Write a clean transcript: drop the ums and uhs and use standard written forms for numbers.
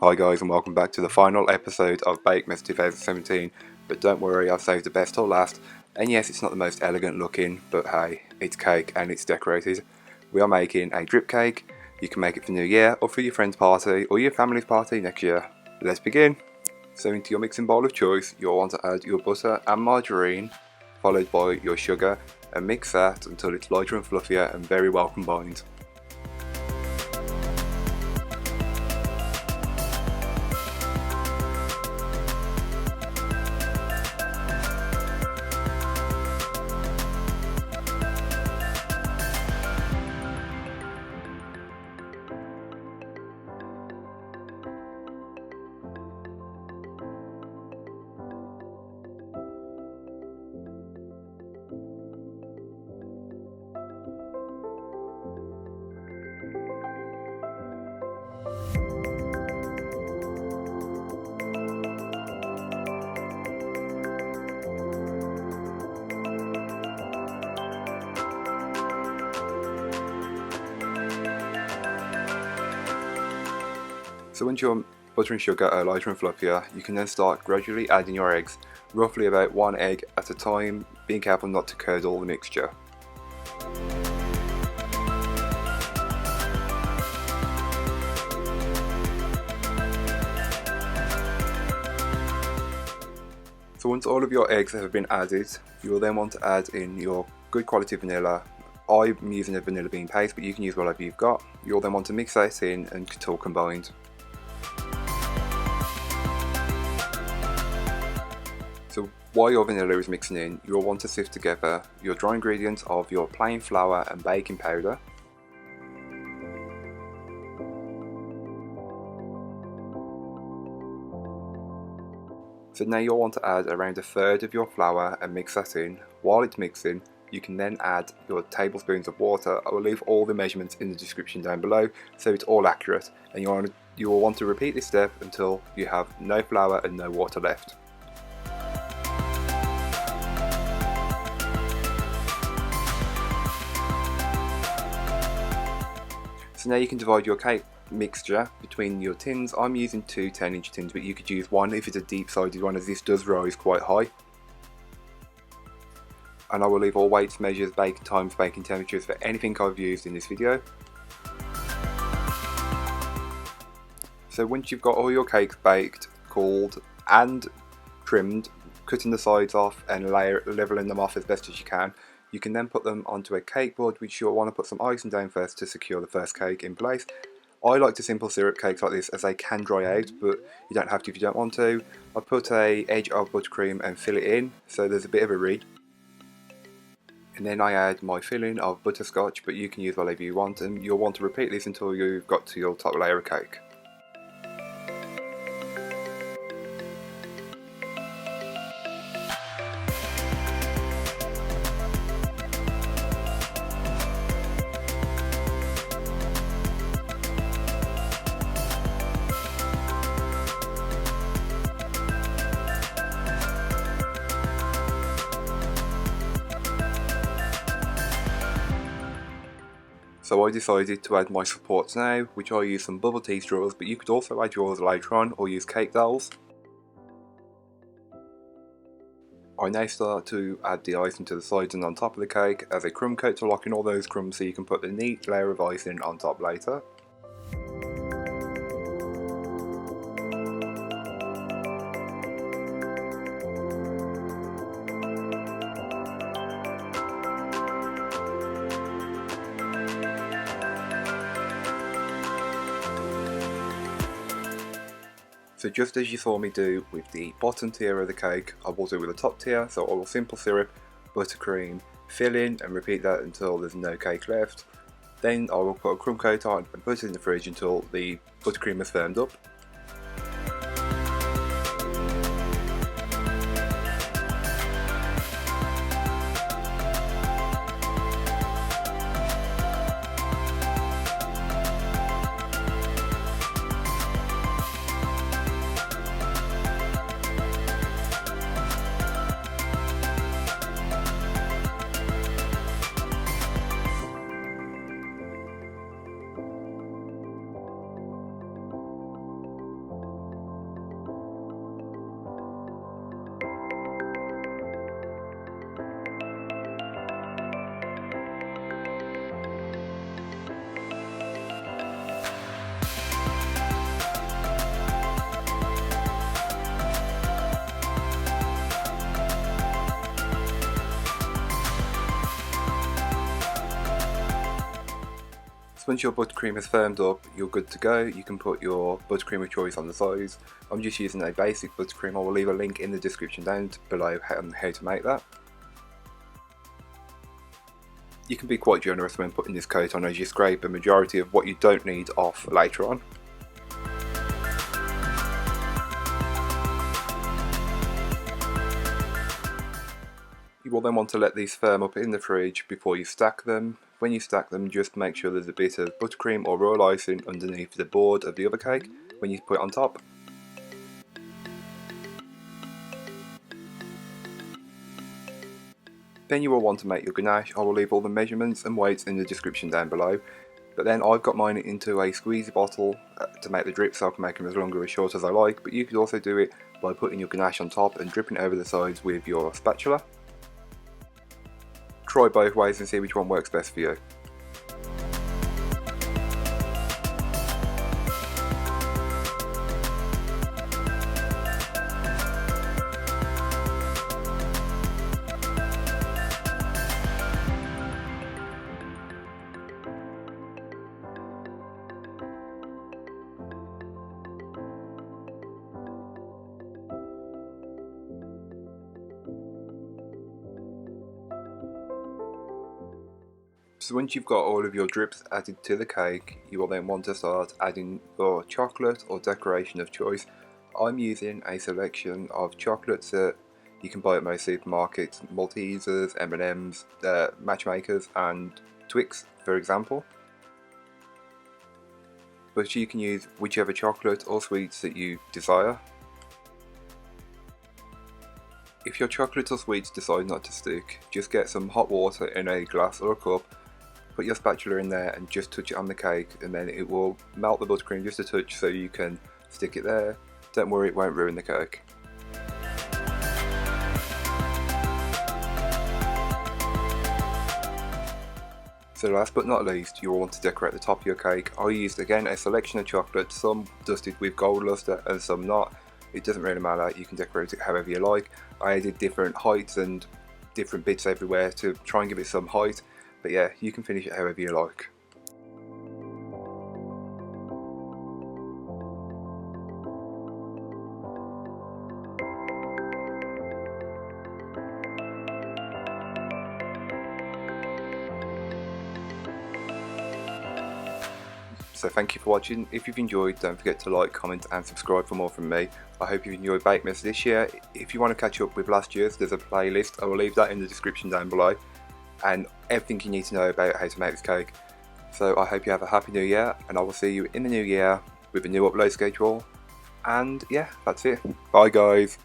Hi guys, and welcome back to the final episode of Bakemess 2017, but don't worry, I've saved the best till last. And yes, it's not the most elegant looking, but hey, it's cake and it's decorated. We are making a drip cake. You can make it for New Year or for your friend's party or your family's party next year. Let's begin. So into your mixing bowl of choice, you'll want to add your butter and margarine, followed by your sugar, and mix that until it's lighter and fluffier and very well combined. So once your butter and sugar are lighter and fluffier, you can then start gradually adding your eggs, roughly about one egg at a time, being careful not to curdle the mixture. So once all of your eggs have been added, you will then want to add in your good quality vanilla. I'm using a vanilla bean paste, but you can use whatever you've got. You'll then want to mix that in until combined. So while your vanilla is mixing in, you'll want to sift together your dry ingredients of your plain flour and baking powder. So now you'll want to add around a third of your flour and mix that in. While it's mixing, you can then add your tablespoons of water. I will leave all the measurements in the description down below so it's all accurate, and you will want to repeat this step until you have no flour and no water left. So now you can divide your cake mixture between your tins. I'm using two 10-inch tins, but you could use one if it's a deep-sided one, as this does rise quite high. And I will leave all weights, measures, baking times, baking temperatures for anything I've used in this video. So once you've got all your cakes baked, cooled and trimmed, cutting the sides off and leveling them off as best as you can then put them onto a cake board, which you'll want to put some icing down first to secure the first cake in place. I like to simple syrup cakes like this as they can dry out, but you don't have to if you don't want to. I put a edge of buttercream and fill it in, so there's a bit of a ridge. And then I add my filling of butterscotch, but you can use whatever you want, and you'll want to repeat this until you've got to your top layer of cake. So I decided to add my supports now, which I use some bubble tea straws, but you could also add yours later on or use cake dolls. I now start to add the icing to the sides and on top of the cake as a crumb coat to lock in all those crumbs so you can put the neat layer of icing on top later. So just as you saw me do with the bottom tier of the cake, I will do with the top tier. So I will simple syrup, buttercream, fill in and repeat that until there's no cake left. Then I will put a crumb coat on and put it in the fridge until the buttercream is firmed up. So once your buttercream is firmed up, you're good to go. You can put your buttercream of choice on the sides. I'm just using a basic buttercream. I will leave a link in the description down below on how to make that. You can be quite generous when putting this coat on, as you scrape a majority of what you don't need off later on. You will then want to let these firm up in the fridge before you stack them. When you stack them, just make sure there's a bit of buttercream or royal icing underneath the board of the other cake when you put it on top. Then you will want to make your ganache. I will leave all the measurements and weights in the description down below. But then I've got mine into a squeezy bottle to make the drip, so I can make them as long or as short as I like. But you could also do it by putting your ganache on top and dripping it over the sides with your spatula. Try both ways and see which one works best for you. So once you've got all of your drips added to the cake, you will then want to start adding your chocolate or decoration of choice. I'm using a selection of chocolates that you can buy at most supermarkets: Maltesers, M&Ms, Matchmakers and Twix, for example. But you can use whichever chocolate or sweets that you desire. If your chocolate or sweets decide not to stick, just get some hot water in a glass or a cup. Put your spatula in there and just touch it on the cake, and then it will melt the buttercream just a touch so you can stick it there. Don't worry, it won't ruin the cake. So last but not least, you will want to decorate the top of your cake. I used again a selection of chocolate, some dusted with gold luster and some not. It doesn't really matter, you can decorate it however you like. I added different heights and different bits everywhere to try and give it some height. But yeah, you can finish it however you like. So thank you for watching. If you've enjoyed, don't forget to like, comment and subscribe for more from me. I hope you've enjoyed Bakemess this year. If you want to catch up with last year's, there's a playlist. I will leave that in the description down below. And everything you need to know about how to make this cake. So I hope you have a happy new year, and I will see you in the new year with a new upload schedule. And yeah, that's it. Bye guys.